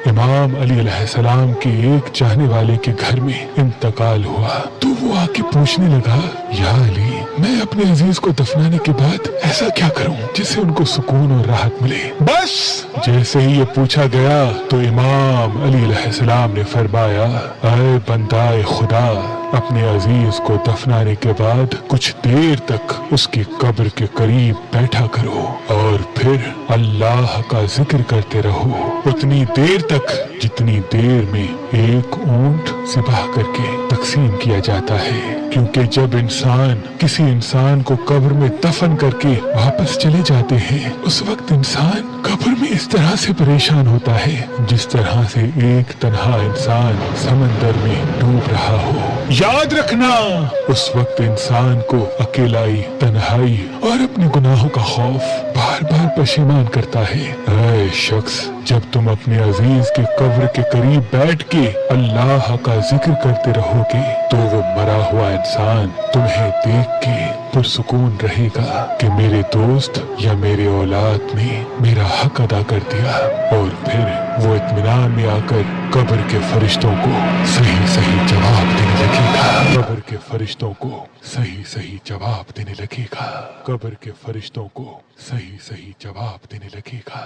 इमाम अली अलैहिस्सलाम के एक चाहने वाले के घर में इंतकाल हुआ तो वो आके पूछने लगा, या अली, मैं अपने अजीज को दफनाने के बाद ऐसा क्या करूं जिससे उनको सुकून और राहत मिले। बस जैसे ही ये पूछा गया तो इमाम अली अलैहिस्सलाम ने फरमाया, ऐ बंदाए खुदा, अपने अजीज को दफनाने के बाद कुछ देर तक उसकी कब्र के करीब बैठा करो और फिर अल्लाह का जिक्र करते रहो उतनी देर तक जितनी देर में एक ऊंट ज़िबह करके तकसीम किया जाता है। क्योंकि जब इंसान किसी इंसान को कब्र में दफन करके वापस चले जाते हैं उस वक्त इंसान कब्र में इस तरह से परेशान होता है जिस तरह से एक तन्हा इंसान समंदर में डूब रहा हो। याद रखना, उस वक्त इंसान को अकेलाई, तन्हाई और अपने गुनाहों का खौफ बार बार पशेमान करता है। ऐ शख्स, जब तुम अपने अजीज के कब्र के करीब बैठ के अल्लाह का जिक्र करते रहोगे तो वो मरा हुआ इंसान तुम्हें देख के पुरसुकून रहेगा कि मेरे दोस्त या मेरे औलाद ने मेरा हक अदा कर दिया, और फिर वो इत्मीनान में आकर कब्र के फरिश्तों को सही सही जवाब देने लगेगा। कब्र के फरिश्तों को सही सही जवाब देने लगेगा। कब्र के फरिश्तों को सही सही जवाब देने लगेगा।